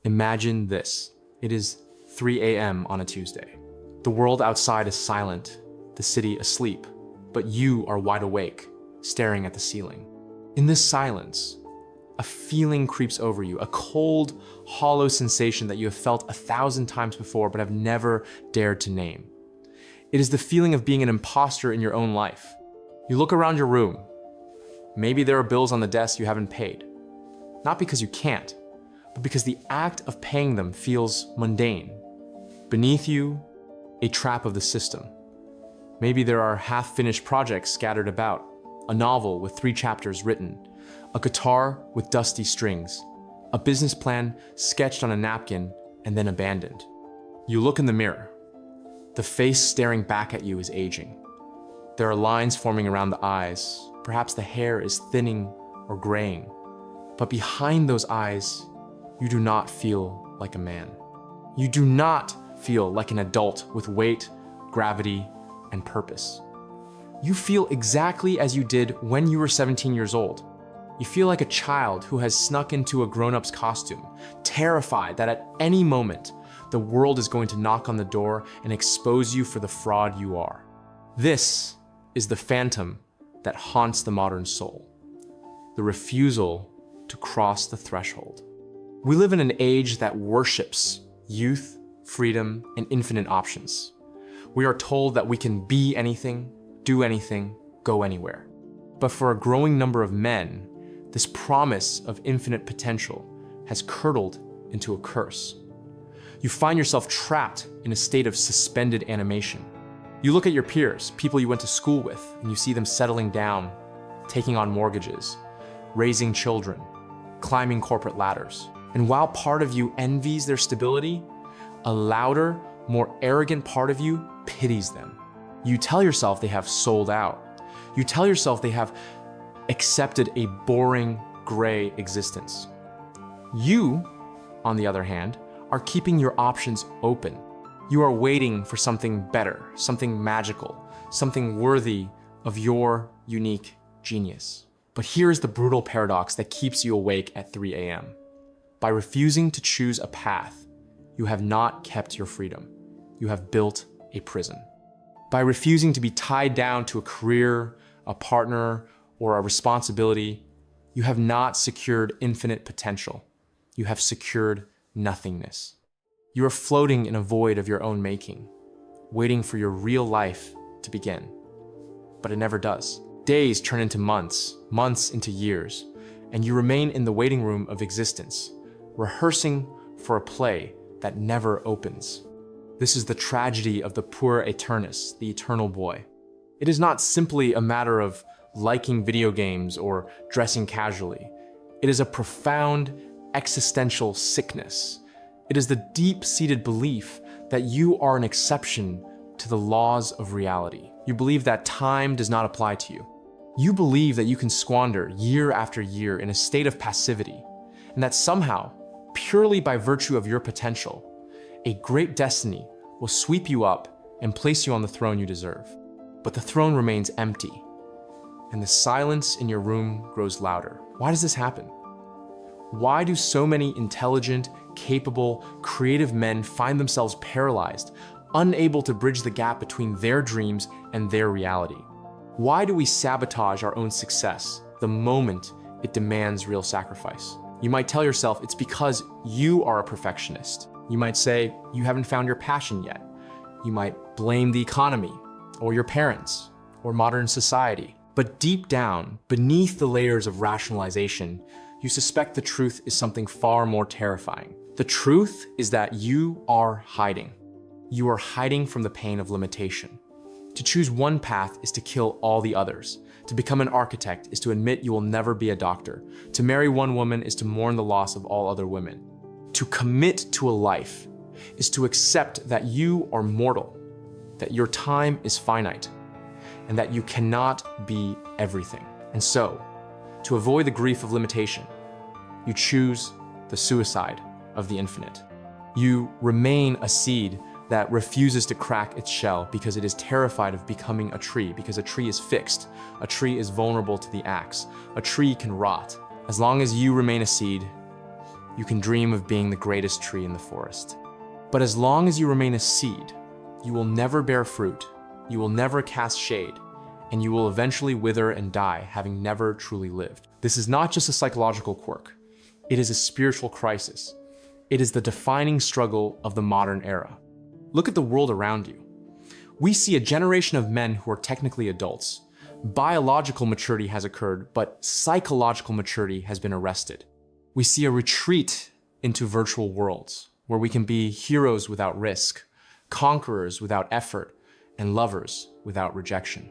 Imagine this. It is 3 a.m. on a Tuesday. The world outside is silent, the city asleep, but you are wide awake, staring at the ceiling. In this silence, a feeling creeps over you, a cold, hollow sensation that you have felt 1,000 times before but have never dared to name. It is the feeling of being an impostor in your own life. You look around your room. Maybe there are bills on the desk you haven't paid. Not because you can't, but because the act of paying them feels mundane. Beneath you, a trap of the system. Maybe there are half-finished projects scattered about, a novel with 3 chapters written, a guitar with dusty strings, a business plan sketched on a napkin and then abandoned. You look in the mirror. The face staring back at you is aging. There are lines forming around the eyes. Perhaps the hair is thinning or graying. But behind those eyes, you do not feel like a man. You do not feel like an adult with weight, gravity, and purpose. You feel exactly as you did when you were 17 years old. You feel like a child who has snuck into a grown-up's costume, terrified that at any moment, the world is going to knock on the door and expose you for the fraud you are. This is the phantom that haunts the modern soul. The refusal to cross the threshold. We live in an age that worships youth, freedom, and infinite options. We are told that we can be anything, do anything, go anywhere. But for a growing number of men, this promise of infinite potential has curdled into a curse. You find yourself trapped in a state of suspended animation. You look at your peers, people you went to school with, and you see them settling down, taking on mortgages, raising children, climbing corporate ladders. And while part of you envies their stability, a louder, more arrogant part of you pities them. You tell yourself they have sold out. You tell yourself they have accepted a boring, gray existence. You, on the other hand, are keeping your options open. You are waiting for something better, something magical, something worthy of your unique genius. But here is the brutal paradox that keeps you awake at 3 a.m. By refusing to choose a path, you have not kept your freedom. You have built a prison. By refusing to be tied down to a career, a partner, or a responsibility, you have not secured infinite potential. You have secured nothingness. You are floating in a void of your own making, waiting for your real life to begin. But it never does. Days turn into months, months into years, and you remain in the waiting room of existence, rehearsing for a play that never opens. This is the tragedy of the Puer Aeternus, the eternal boy. It is not simply a matter of liking video games or dressing casually. It is a profound existential sickness. It is the deep-seated belief that you are an exception to the laws of reality. You believe that time does not apply to you. You believe that you can squander year after year in a state of passivity, and that somehow, purely by virtue of your potential, a great destiny will sweep you up and place you on the throne you deserve. But the throne remains empty, and the silence in your room grows louder. Why does this happen? Why do so many intelligent, capable, creative men find themselves paralyzed, unable to bridge the gap between their dreams and their reality? Why do we sabotage our own success the moment it demands real sacrifice? You might tell yourself it's because you are a perfectionist. You might say you haven't found your passion yet. You might blame the economy, or your parents, or modern society. But deep down, beneath the layers of rationalization, you suspect the truth is something far more terrifying. The truth is that you are hiding. You are hiding from the pain of limitation. To choose one path is to kill all the others. To become an architect is to admit you will never be a doctor. To marry one woman is to mourn the loss of all other women. To commit to a life is to accept that you are mortal, that your time is finite, and that you cannot be everything. And so, to avoid the grief of limitation, you choose the suicide of the infinite. You remain a seed that refuses to crack its shell because it is terrified of becoming a tree, because a tree is fixed. A tree is vulnerable to the axe. A tree can rot. As long as you remain a seed, You can dream of being the greatest tree in the forest. But as long as you remain a seed, you will never bear fruit, you will never cast shade, and you will eventually wither and die, having never truly lived. This is not just a psychological quirk. It is a spiritual crisis. It is the defining struggle of the modern era. Look at the world around you. We see a generation of men who are technically adults. Biological maturity has occurred, but psychological maturity has been arrested. We see a retreat into virtual worlds, where we can be heroes without risk, conquerors without effort, and lovers without rejection.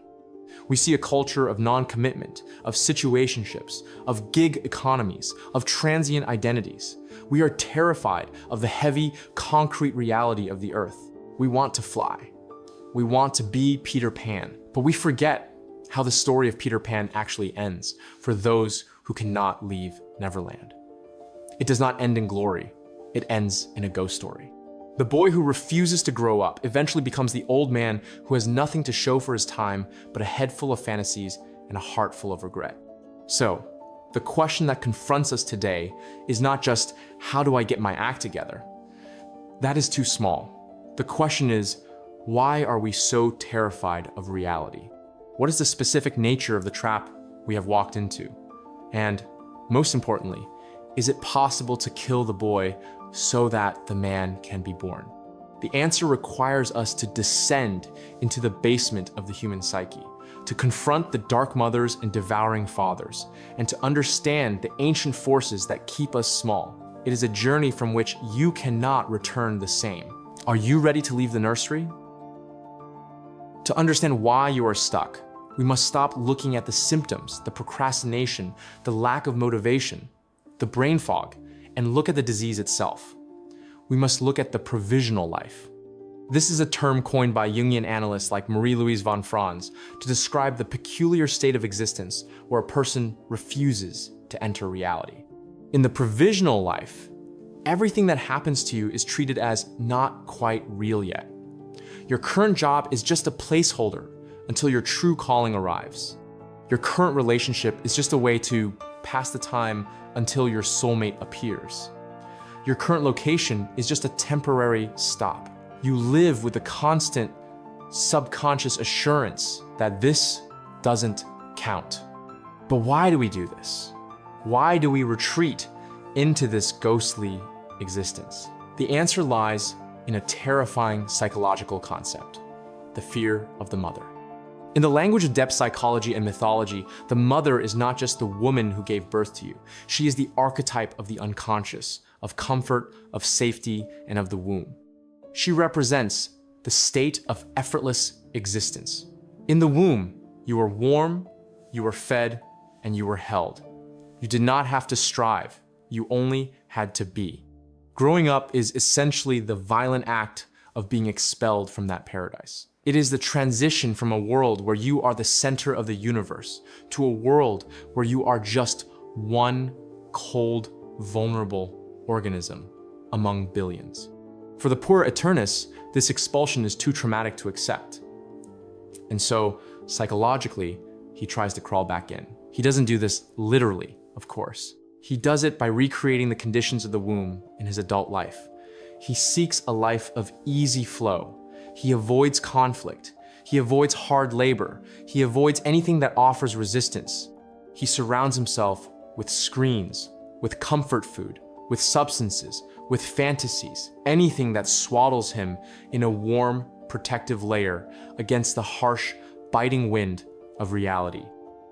We see a culture of non-commitment, of situationships, of gig economies, of transient identities. We are terrified of the heavy, concrete reality of the earth. We want to fly. We want to be Peter Pan, but we forget how the story of Peter Pan actually ends for those who cannot leave Neverland. It does not end in glory. It ends in a ghost story. The boy who refuses to grow up eventually becomes the old man who has nothing to show for his time but a head full of fantasies and a heart full of regret. So, the question that confronts us today is not just, how do I get my act together? That is too small. The question is, why are we so terrified of reality? What is the specific nature of the trap we have walked into? And, most importantly, is it possible to kill the boy so that the man can be born? The answer requires us to descend into the basement of the human psyche, to confront the dark mothers and devouring fathers, and to understand the ancient forces that keep us small. It is a journey from which you cannot return the same. Are you ready to leave the nursery? To understand why you are stuck, we must stop looking at the symptoms, the procrastination, the lack of motivation, the brain fog, and look at the disease itself. We must look at the provisional life. This is a term coined by Jungian analysts like Marie-Louise von Franz to describe the peculiar state of existence where a person refuses to enter reality. In the provisional life, everything that happens to you is treated as not quite real yet. Your current job is just a placeholder until your true calling arrives. Your current relationship is just a way to pass the time until your soulmate appears. Your current location is just a temporary stop. You live with a constant subconscious assurance that this doesn't count. But why do we do this? Why do we retreat into this ghostly existence? The answer lies in a terrifying psychological concept: the fear of the mother. In the language of depth psychology and mythology, the mother is not just the woman who gave birth to you. She is the archetype of the unconscious, of comfort, of safety, and of the womb. She represents the state of effortless existence. In the womb, you were warm, you were fed, and you were held. You did not have to strive, you only had to be. Growing up is essentially the violent act of being expelled from that paradise. It is the transition from a world where you are the center of the universe to a world where you are just one cold, vulnerable organism among billions. For the Puer Aeternus, this expulsion is too traumatic to accept. And so, psychologically, he tries to crawl back in. He doesn't do this literally, of course. He does it by recreating the conditions of the womb in his adult life. He seeks a life of easy flow. He avoids conflict. He avoids hard labor. He avoids anything that offers resistance. He surrounds himself with screens, with comfort food, with substances, with fantasies, anything that swaddles him in a warm, protective layer against the harsh, biting wind of reality.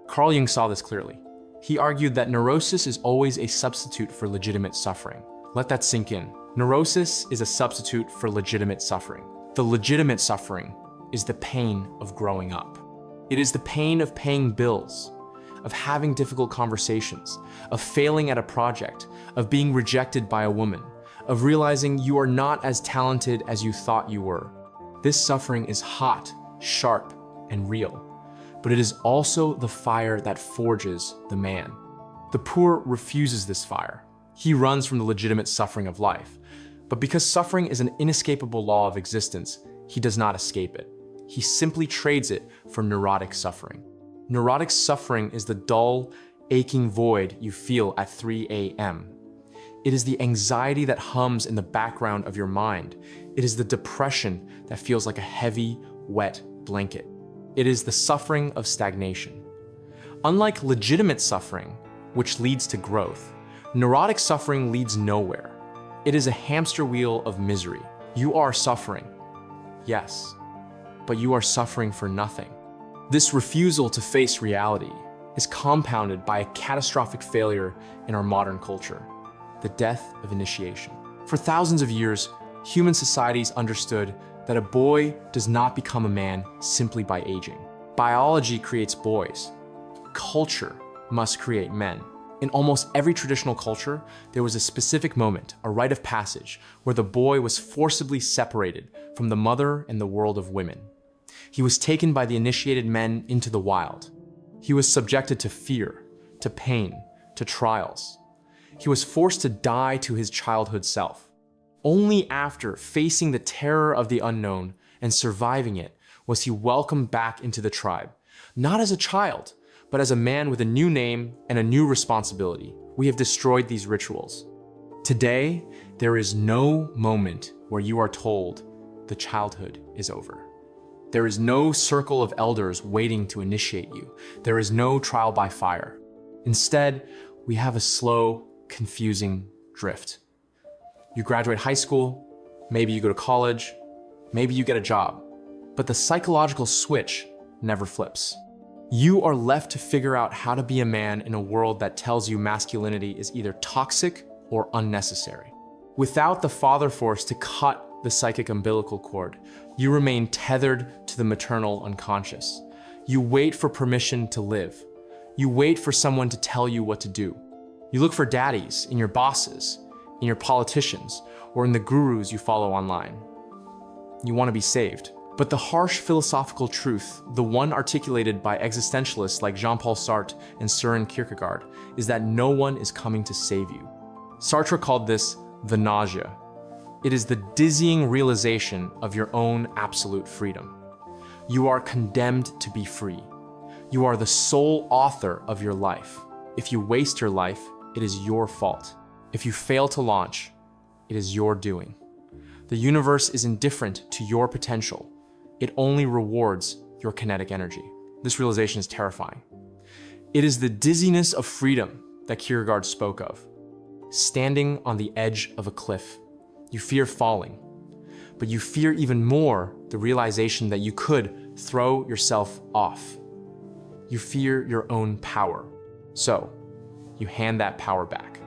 Carl Jung saw this clearly. He argued that neurosis is always a substitute for legitimate suffering. Let that sink in. Neurosis is a substitute for legitimate suffering. The legitimate suffering is the pain of growing up. It is the pain of paying bills, of having difficult conversations, of failing at a project, of being rejected by a woman, of realizing you are not as talented as you thought you were. This suffering is hot, sharp, and real, but it is also the fire that forges the man. The poor refuses this fire. He runs from the legitimate suffering of life. But because suffering is an inescapable law of existence, he does not escape it. He simply trades it for neurotic suffering. Neurotic suffering is the dull, aching void you feel at 3 a.m. It is the anxiety that hums in the background of your mind. It is the depression that feels like a heavy, wet blanket. It is the suffering of stagnation. Unlike legitimate suffering, which leads to growth, neurotic suffering leads nowhere. It is a hamster wheel of misery. You are suffering, yes, but you are suffering for nothing. This refusal to face reality is compounded by a catastrophic failure in our modern culture, the death of initiation. For thousands of years, human societies understood that a boy does not become a man simply by aging. Biology creates boys. Culture must create men. In almost every traditional culture, there was a specific moment, a rite of passage, where the boy was forcibly separated from the mother and the world of women. He was taken by the initiated men into the wild. He was subjected to fear, to pain, to trials. He was forced to die to his childhood self. Only after facing the terror of the unknown and surviving it was he welcomed back into the tribe, not as a child, but as a man with a new name and a new responsibility. We have destroyed these rituals. Today, there is no moment where you are told the childhood is over. There is no circle of elders waiting to initiate you. There is no trial by fire. Instead, we have a slow, confusing drift. You graduate high school, maybe you go to college, maybe you get a job, but the psychological switch never flips. You are left to figure out how to be a man in a world that tells you masculinity is either toxic or unnecessary. Without the father force to cut the psychic umbilical cord, you remain tethered to the maternal unconscious. You wait for permission to live. You wait for someone to tell you what to do. You look for daddies in your bosses, in your politicians, or in the gurus you follow online. You want to be saved. But the harsh philosophical truth, the one articulated by existentialists like Jean-Paul Sartre and Søren Kierkegaard, is that no one is coming to save you. Sartre called this the nausea. It is the dizzying realization of your own absolute freedom. You are condemned to be free. You are the sole author of your life. If you waste your life, it is your fault. If you fail to launch, it is your doing. The universe is indifferent to your potential. It only rewards your kinetic energy. This realization is terrifying. It is the dizziness of freedom that Kierkegaard spoke of. Standing on the edge of a cliff, you fear falling, but you fear even more the realization that you could throw yourself off. You fear your own power. So, you hand that power back.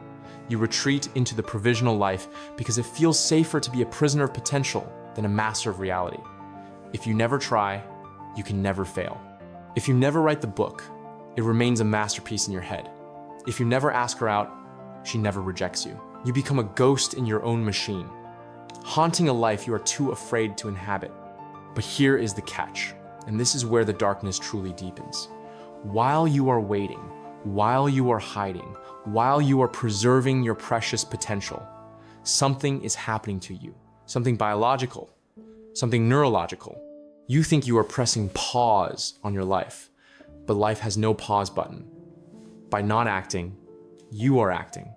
You retreat into the provisional life because it feels safer to be a prisoner of potential than a master of reality. If you never try, you can never fail. If you never write the book, it remains a masterpiece in your head. If you never ask her out, she never rejects you. You become a ghost in your own machine, haunting a life you are too afraid to inhabit. But here is the catch, and this is where the darkness truly deepens. While you are waiting, while you are hiding, while you are preserving your precious potential, something is happening to you, something biological, something neurological. You think you are pressing pause on your life, but life has no pause button. By not acting, you are acting.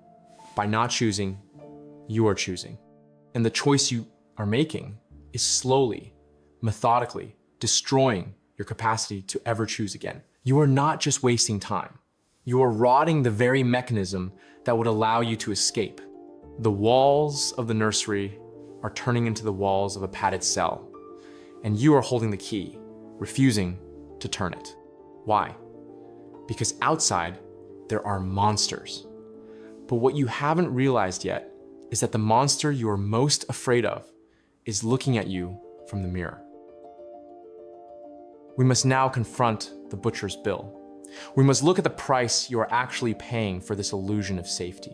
By not choosing, you are choosing. And the choice you are making is slowly, methodically destroying your capacity to ever choose again. You are not just wasting time. You are rotting the very mechanism that would allow you to escape. The walls of the nursery are turning into the walls of a padded cell, and you are holding the key, refusing to turn it. Why? Because outside, there are monsters. But what you haven't realized yet is that the monster you are most afraid of is looking at you from the mirror. We must now confront the butcher's bill. We must look at the price you are actually paying for this illusion of safety.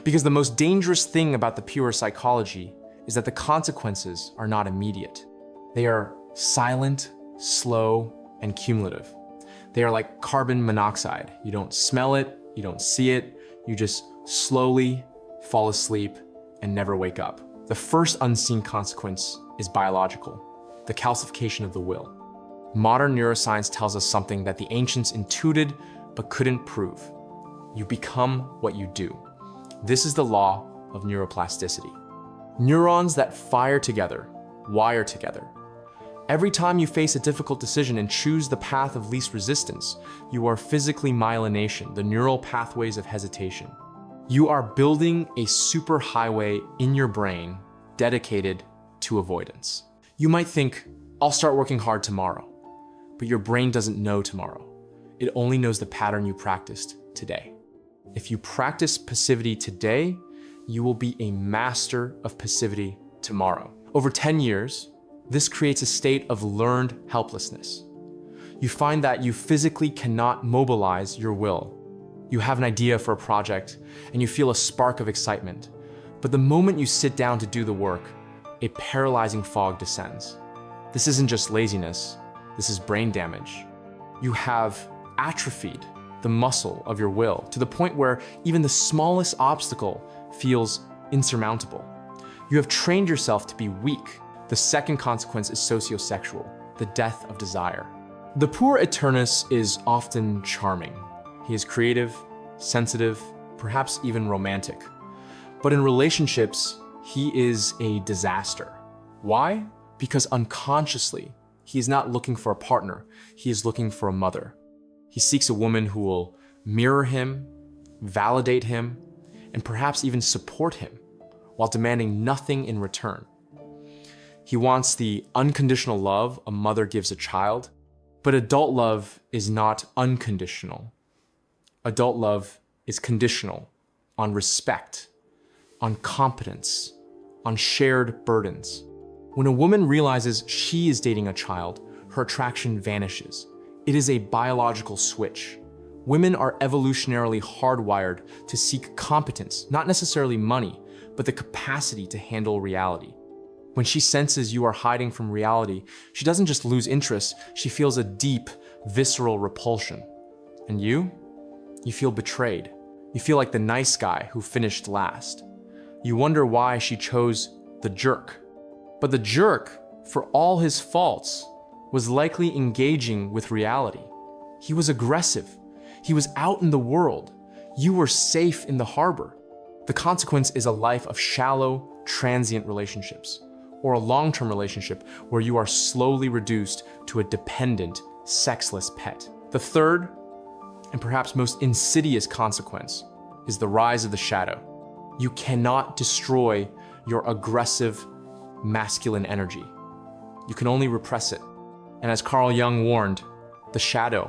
Because the most dangerous thing about the pure psychology is that the consequences are not immediate. They are silent, slow, and cumulative. They are like carbon monoxide. You don't smell it, you don't see it, you just slowly fall asleep and never wake up. The first unseen consequence is biological, the calcification of the will. Modern neuroscience tells us something that the ancients intuited but couldn't prove. You become what you do. This is the law of neuroplasticity. Neurons that fire together, wire together. Every time you face a difficult decision and choose the path of least resistance, you are physically myelination, the neural pathways of hesitation. You are building a superhighway in your brain dedicated to avoidance. You might think, I'll start working hard tomorrow, but your brain doesn't know tomorrow. It only knows the pattern you practiced today. If you practice passivity today, you will be a master of passivity tomorrow. Over 10 years, this creates a state of learned helplessness. You find that you physically cannot mobilize your will. You have an idea for a project and you feel a spark of excitement, but the moment you sit down to do the work, a paralyzing fog descends. This isn't just laziness, this is brain damage. You have atrophied the muscle of your will to the point where even the smallest obstacle feels insurmountable. You have trained yourself to be weak. The second consequence is sociosexual, the death of desire. The Puer Aeternus is often charming. He is creative, sensitive, perhaps even romantic. But in relationships, he is a disaster. Why? Because unconsciously, he is not looking for a partner, he is looking for a mother. He seeks a woman who will mirror him, validate him, and perhaps even support him, while demanding nothing in return. He wants the unconditional love a mother gives a child, but adult love is not unconditional. Adult love is conditional on respect, on competence, on shared burdens. When a woman realizes she is dating a child, her attraction vanishes. It is a biological switch. Women are evolutionarily hardwired to seek competence, not necessarily money, but the capacity to handle reality. When she senses you are hiding from reality, she doesn't just lose interest, she feels a deep, visceral repulsion. And you feel betrayed. You feel like the nice guy who finished last. You wonder why she chose the jerk. But the jerk, for all his faults, was likely engaging with reality. He was aggressive. He was out in the world. You were safe in the harbor. The consequence is a life of shallow, transient relationships, or a long-term relationship where you are slowly reduced to a dependent, sexless pet. The third, and perhaps most insidious consequence, is the rise of the shadow. You cannot destroy your aggressive, masculine energy. You can only repress it. And as Carl Jung warned, the shadow,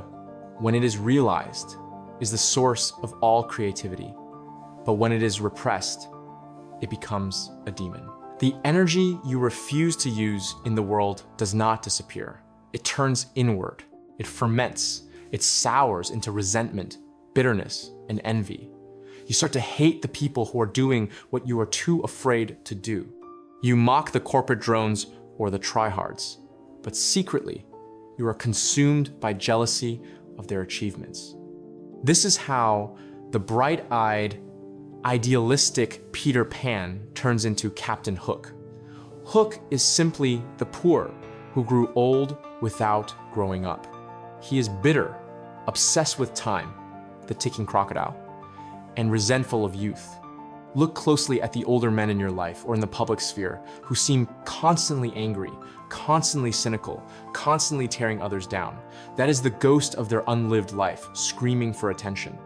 when it is realized, is the source of all creativity. But when it is repressed, it becomes a demon. The energy you refuse to use in the world does not disappear. It turns inward. It ferments. It sours into resentment, bitterness, and envy. You start to hate the people who are doing what you are too afraid to do. You mock the corporate drones or the tryhards, but secretly, you are consumed by jealousy of their achievements. This is how the bright-eyed, idealistic Peter Pan turns into Captain Hook. Hook is simply the poor who grew old without growing up. He is bitter, obsessed with time, the ticking crocodile, and resentful of youth. Look closely at the older men in your life or in the public sphere who seem constantly angry, constantly cynical, constantly tearing others down. That is the ghost of their unlived life, screaming for attention.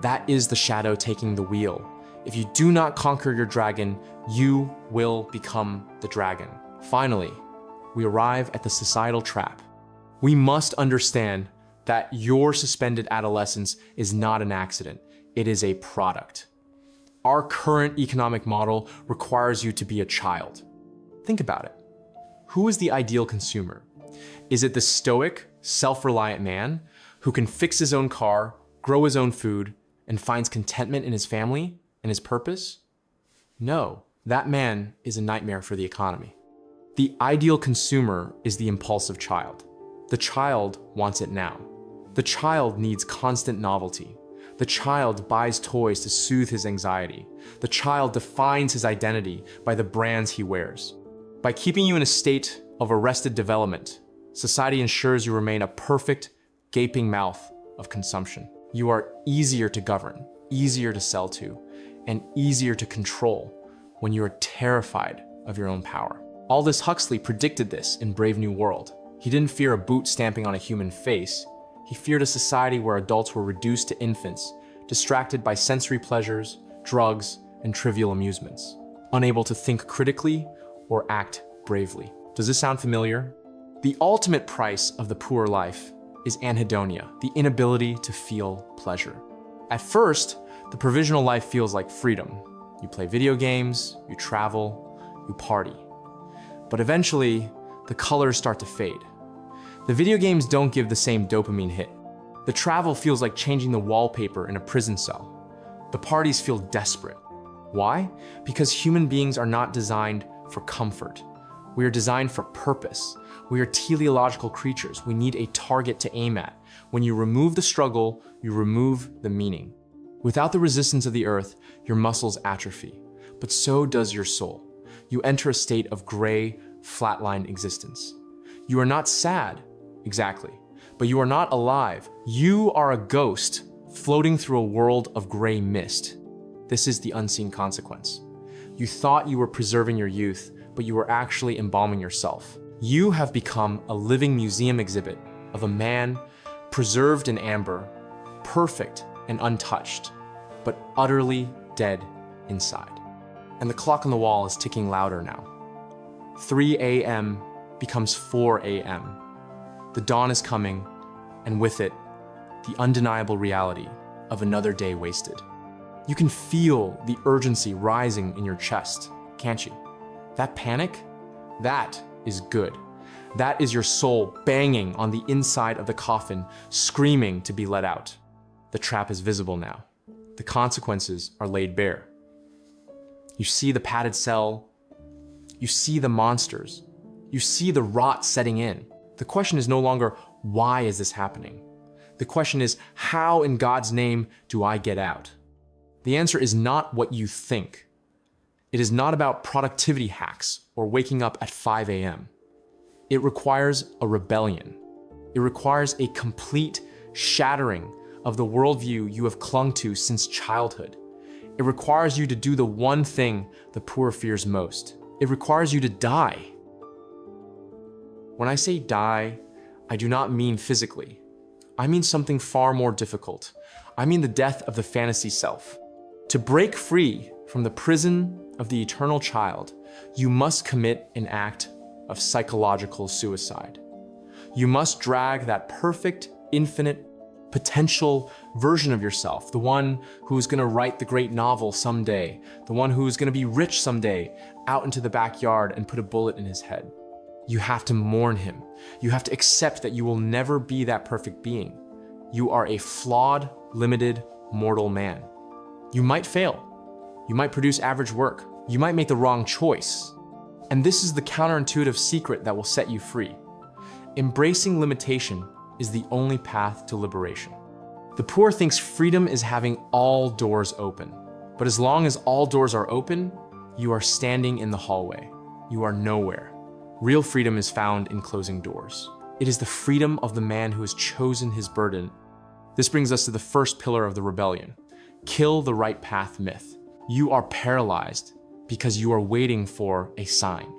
That is the shadow taking the wheel. If you do not conquer your dragon, you will become the dragon. Finally, we arrive at the societal trap. We must understand that your suspended adolescence is not an accident. It is a product. Our current economic model requires you to be a child. Think about it. Who is the ideal consumer? Is it the stoic, self-reliant man who can fix his own car, grow his own food, and finds contentment in his family and his purpose? No, that man is a nightmare for the economy. The ideal consumer is the impulsive child. The child wants it now. The child needs constant novelty. The child buys toys to soothe his anxiety. The child defines his identity by the brands he wears. By keeping you in a state of arrested development, society ensures you remain a perfect, gaping mouth of consumption. You are easier to govern, easier to sell to, and easier to control when you are terrified of your own power. Aldous Huxley predicted this in Brave New World. He didn't fear a boot stamping on a human face. He feared a society where adults were reduced to infants, distracted by sensory pleasures, drugs, and trivial amusements, unable to think critically or act bravely. Does this sound familiar? The ultimate price of the Puer life is anhedonia, the inability to feel pleasure. At first, the provisional life feels like freedom. You play video games, you travel, you party. But eventually, the colors start to fade. The video games don't give the same dopamine hit. The travel feels like changing the wallpaper in a prison cell. The parties feel desperate. Why? Because human beings are not designed for comfort. We are designed for purpose. We are teleological creatures. We need a target to aim at. When you remove the struggle, you remove the meaning. Without the resistance of the earth, your muscles atrophy, but so does your soul. You enter a state of gray, flatline existence. You are not sad, exactly, but you are not alive. You are a ghost floating through a world of gray mist. This is the unseen consequence. You thought you were preserving your youth, but you were actually embalming yourself. You have become a living museum exhibit of a man preserved in amber, perfect and untouched, but utterly dead inside. And the clock on the wall is ticking louder now. 3 a.m. becomes 4 a.m. The dawn is coming, and with it, the undeniable reality of another day wasted. You can feel the urgency rising in your chest, can't you? That panic? That is good. That is your soul banging on the inside of the coffin, screaming to be let out. The trap is visible now. The consequences are laid bare. You see the padded cell. You see the monsters. You see the rot setting in. The question is no longer, why is this happening? The question is, how in God's name do I get out? The answer is not what you think. It is not about productivity hacks or waking up at 5 a.m. It requires a rebellion. It requires a complete shattering of the worldview you have clung to since childhood. It requires you to do the one thing the Puer fears most. It requires you to die. When I say die, I do not mean physically. I mean something far more difficult. I mean the death of the fantasy self. To break free from the prison of the eternal child, you must commit an act of psychological suicide. You must drag that perfect, infinite, potential version of yourself, the one who's gonna write the great novel someday, the one who's gonna be rich someday, out into the backyard and put a bullet in his head. You have to mourn him. You have to accept that you will never be that perfect being. You are a flawed, limited, mortal man. You might fail. You might produce average work. You might make the wrong choice. And this is the counterintuitive secret that will set you free. Embracing limitation is the only path to liberation. The Puer thinks freedom is having all doors open. But as long as all doors are open, you are standing in the hallway. You are nowhere. Real freedom is found in closing doors. It is the freedom of the man who has chosen his burden. This brings us to the first pillar of the rebellion. Kill the right path myth. You are paralyzed because you are waiting for a sign.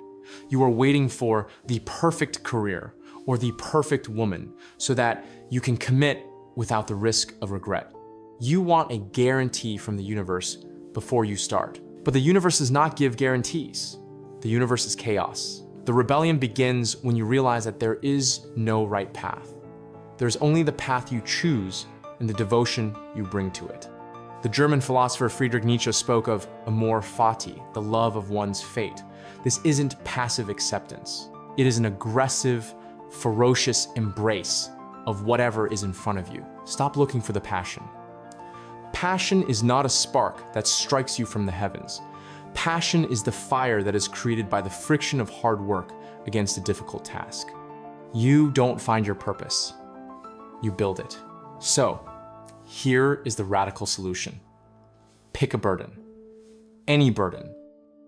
You are waiting for the perfect career or the perfect woman so that you can commit without the risk of regret. You want a guarantee from the universe before you start. But the universe does not give guarantees. The universe is chaos. The rebellion begins when you realize that there is no right path. There's only the path you choose and the devotion you bring to it. The German philosopher Friedrich Nietzsche spoke of amor fati, the love of one's fate. This isn't passive acceptance. It is an aggressive, ferocious embrace of whatever is in front of you. Stop looking for the passion. Passion is not a spark that strikes you from the heavens. Passion is the fire that is created by the friction of hard work against a difficult task. You don't find your purpose. You build it. So, here is the radical solution. Pick a burden. Any burden.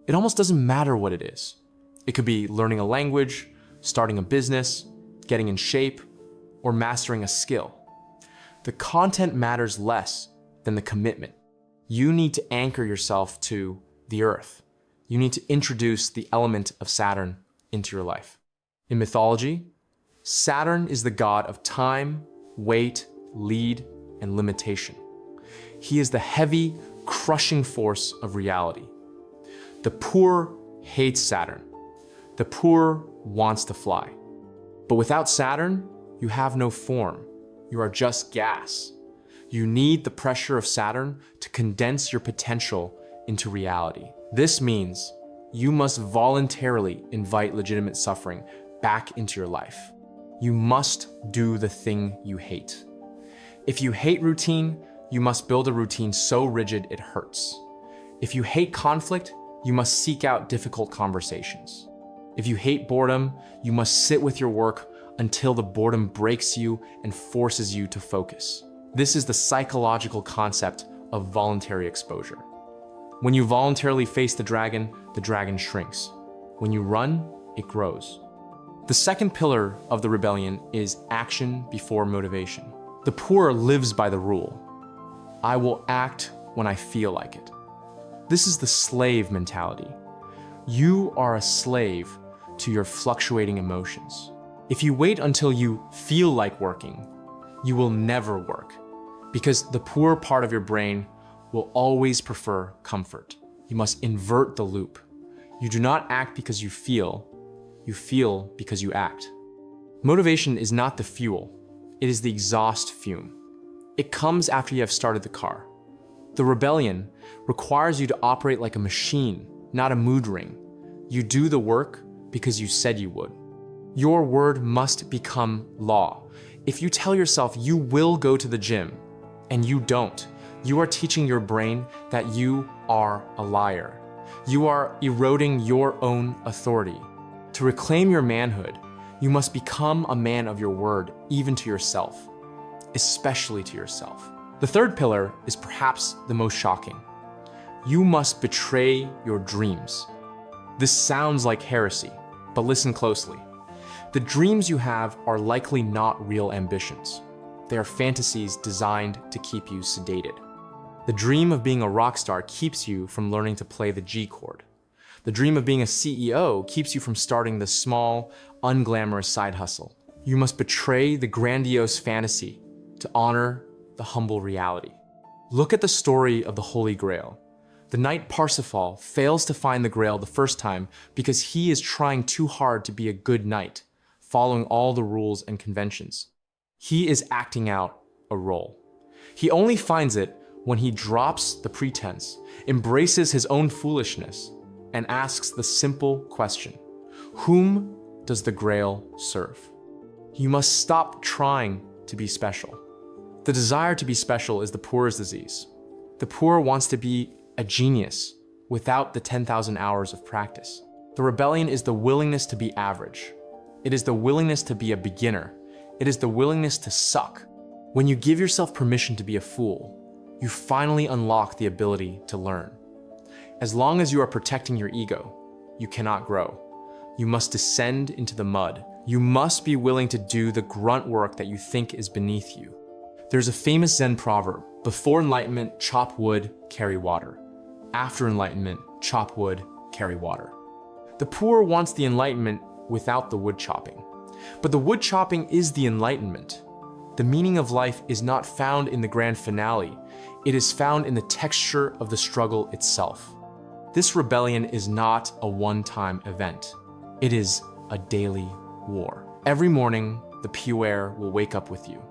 It almost doesn't matter what it is. It could be learning a language, starting a business, getting in shape, or mastering a skill. The content matters less than the commitment. you need to anchor yourself to the earth. You need to introduce the element of Saturn into your life. In mythology, Saturn is the god of time, weight, lead, and limitation. He is the heavy, crushing force of reality. The poor hates Saturn. The poor wants to fly. But without Saturn, you have no form. You are just gas. You need the pressure of Saturn to condense your potential into reality. This means you must voluntarily invite legitimate suffering back into your life. You must do the thing you hate. If you hate routine, you must build a routine so rigid it hurts. If you hate conflict, you must seek out difficult conversations. If you hate boredom, you must sit with your work until the boredom breaks you and forces you to focus. This is the psychological concept of voluntary exposure. When you voluntarily face the dragon shrinks. When you run, it grows. The second pillar of the rebellion is action before motivation. The poor lives by the rule. I will act when I feel like it. This is the slave mentality. You are a slave to your fluctuating emotions. If you wait until you feel like working, you will never work, because the poor part of your brain will always prefer comfort. You must invert the loop. You do not act because you feel because you act. Motivation is not the fuel, it is the exhaust fume. It comes after you have started the car. The rebellion requires you to operate like a machine, not a mood ring. You do the work because you said you would. Your word must become law. If you tell yourself you will go to the gym and you don't, you are teaching your brain that you are a liar. You are eroding your own authority. To reclaim your manhood, you must become a man of your word, even to yourself, especially to yourself. The third pillar is perhaps the most shocking. You must betray your dreams. This sounds like heresy, but listen closely. The dreams you have are likely not real ambitions. They are fantasies designed to keep you sedated. The dream of being a rock star keeps you from learning to play the G chord. The dream of being a CEO keeps you from starting the small, unglamorous side hustle. You must betray the grandiose fantasy to honor the humble reality. Look at the story of the Holy Grail. The knight Parsifal fails to find the Grail the first time because he is trying too hard to be a good knight, following all the rules and conventions. He is acting out a role. He only finds it when he drops the pretense, embraces his own foolishness, and asks the simple question: whom does the Grail serve? You must stop trying to be special. The desire to be special is the poor's disease. The poor wants to be a genius without the 10,000 hours of practice. The rebellion is the willingness to be average. It is the willingness to be a beginner. It is the willingness to suck. When you give yourself permission to be a fool, you finally unlock the ability to learn. As long as you are protecting your ego, you cannot grow. You must descend into the mud. You must be willing to do the grunt work that you think is beneath you. There's a famous Zen proverb: before enlightenment, chop wood, carry water. After enlightenment, chop wood, carry water. The poor wants the enlightenment without the wood chopping. But the wood chopping is the enlightenment. The meaning of life is not found in the grand finale. It is found in the texture of the struggle itself. This rebellion is not a one-time event. It is a daily war. Every morning, the Puer will wake up with you.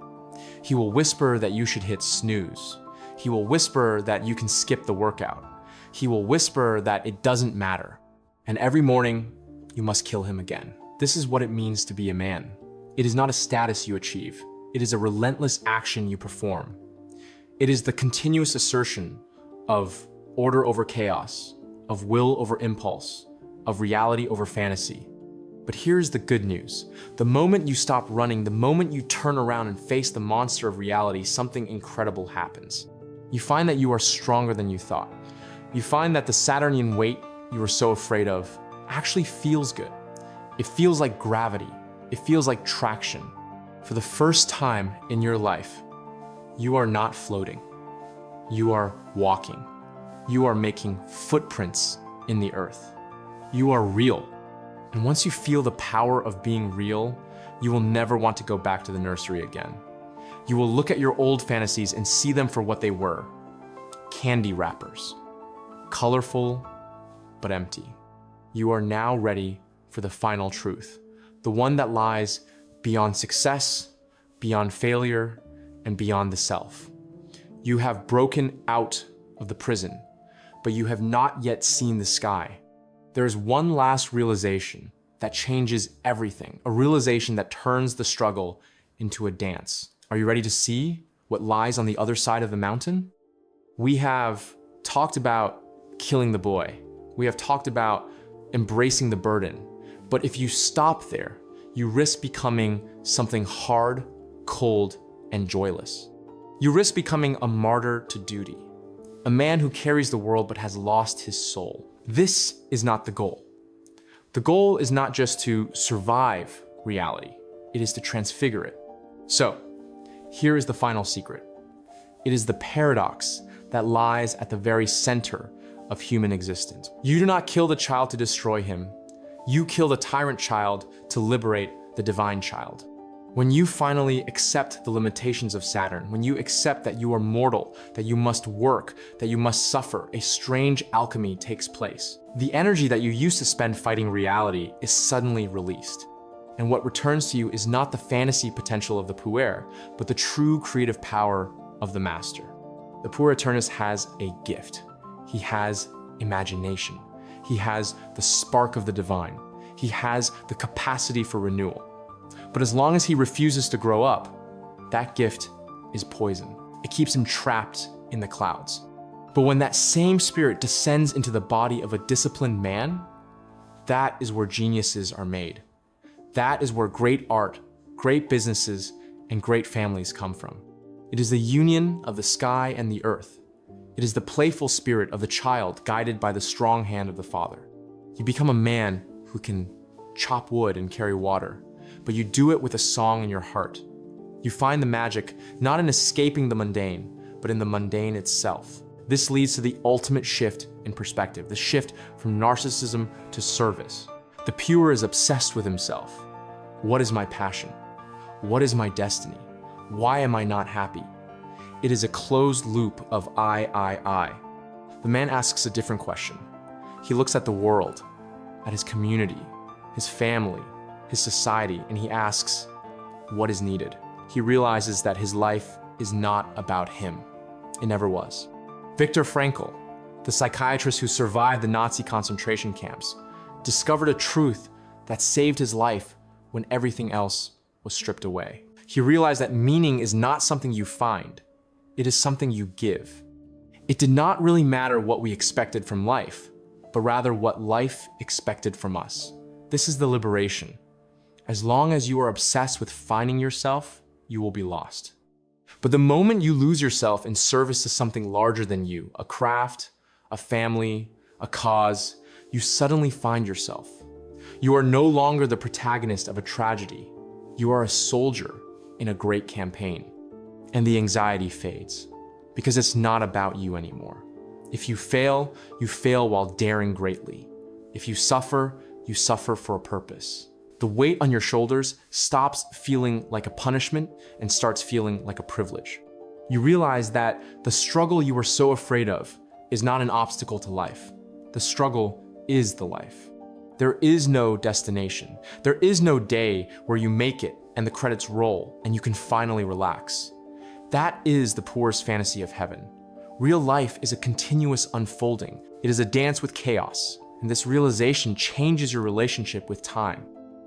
He will whisper that you should hit snooze. He will whisper that you can skip the workout. He will whisper that it doesn't matter. And every morning, you must kill him again. This is what it means to be a man. It is not a status you achieve. It is a relentless action you perform. It is the continuous assertion of order over chaos, of will over impulse, of reality over fantasy. But here's the good news. The moment you stop running, the moment you turn around and face the monster of reality, something incredible happens. You find that you are stronger than you thought. You find that the Saturnian weight you were so afraid of actually feels good. It feels like gravity. It feels like traction. For the first time in your life, you are not floating. You are walking. You are making footprints in the earth. You are real. And once you feel the power of being real, you will never want to go back to the nursery again. You will look at your old fantasies and see them for what they were. Candy wrappers. Colorful, but empty. You are now ready for the final truth. The one that lies beyond success, beyond failure, and beyond the self. You have broken out of the prison, but you have not yet seen the sky. There is one last realization that changes everything, a realization that turns the struggle into a dance. Are you ready to see what lies on the other side of the mountain? We have talked about killing the boy. We have talked about embracing the burden. But if you stop there, you risk becoming something hard, cold, and joyless. You risk becoming a martyr to duty, a man who carries the world but has lost his soul. This is not the goal. The goal is not just to survive reality, it is to transfigure it. So, here is the final secret. It is the paradox that lies at the very center of human existence. You do not kill the child to destroy him. You kill the tyrant child to liberate the divine child. When you finally accept the limitations of Saturn, when you accept that you are mortal, that you must work, that you must suffer, a strange alchemy takes place. The energy that you used to spend fighting reality is suddenly released. And what returns to you is not the fantasy potential of the Puer, but the true creative power of the master. The Puer Aeternus has a gift. He has imagination. He has the spark of the divine. He has the capacity for renewal. But as long as he refuses to grow up, that gift is poison. It keeps him trapped in the clouds. But when that same spirit descends into the body of a disciplined man, that is where geniuses are made. That is where great art, great businesses, and great families come from. It is the union of the sky and the earth. It is the playful spirit of the child guided by the strong hand of the father. You become a man who can chop wood and carry water, but you do it with a song in your heart. You find the magic not in escaping the mundane, but in the mundane itself. This leads to the ultimate shift in perspective, the shift from narcissism to service. The Puer is obsessed with himself. What is my passion? What is my destiny? Why am I not happy? It is a closed loop of I. The man asks a different question. He looks at the world, at his community, his family, his society, and he asks, what is needed? He realizes that his life is not about him. It never was. Viktor Frankl, the psychiatrist who survived the Nazi concentration camps, discovered a truth that saved his life when everything else was stripped away. He realized that meaning is not something you find, it is something you give. It did not really matter what we expected from life, but rather what life expected from us. This is the liberation. As long as you are obsessed with finding yourself, you will be lost. But the moment you lose yourself in service to something larger than you, a craft, a family, a cause, you suddenly find yourself. You are no longer the protagonist of a tragedy. You are a soldier in a great campaign. And the anxiety fades, because it's not about you anymore. If you fail while daring greatly. If you suffer for a purpose. The weight on your shoulders stops feeling like a punishment and starts feeling like a privilege. You realize that the struggle you were so afraid of is not an obstacle to life. The struggle is the life. There is no destination. There is no day where you make it and the credits roll and you can finally relax. That is the Puer's fantasy of heaven. Real life is a continuous unfolding. It is a dance with chaos, and this realization changes your relationship with time.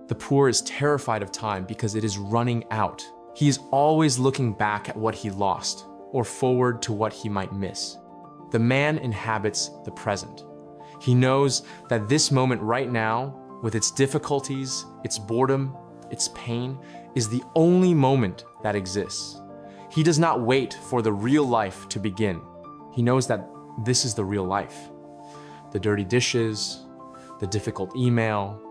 The Puer is terrified of time because it is running out. He is always looking back at what he lost, or forward to what he might miss. The man inhabits the present. He knows that this moment right now, with its difficulties, its boredom, its pain, is the only moment that exists. He does not wait for the real life to begin. He knows that this is the real life. The dirty dishes, the difficult email,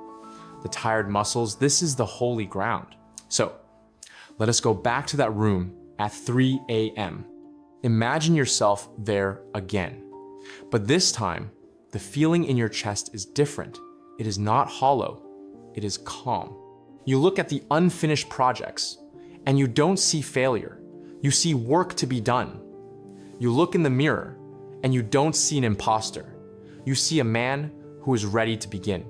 the tired muscles, this is the holy ground. So, let us go back to that room at 3 a.m. Imagine yourself there again. But this time, the feeling in your chest is different. It is not hollow, it is calm. You look at the unfinished projects, and you don't see failure. You see work to be done. You look in the mirror, and you don't see an impostor. You see a man who is ready to begin.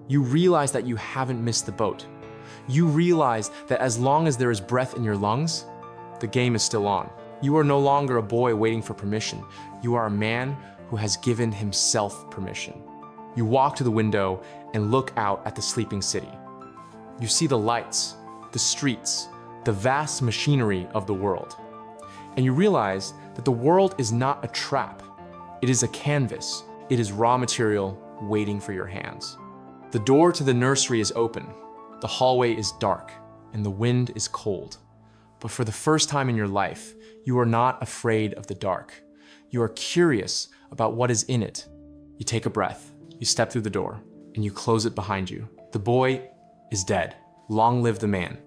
You realize that you haven't missed the boat. You realize that as long as there is breath in your lungs, the game is still on. You are no longer a boy waiting for permission. You are a man who has given himself permission. You walk to the window and look out at the sleeping city. You see the lights, the streets, the vast machinery of the world. And you realize that the world is not a trap. It is a canvas. It is raw material waiting for your hands. The door to the nursery is open. The hallway is dark, and the wind is cold. But for the first time in your life, you are not afraid of the dark. You are curious about what is in it. You take a breath, you step through the door, and you close it behind you. The boy is dead. Long live the man.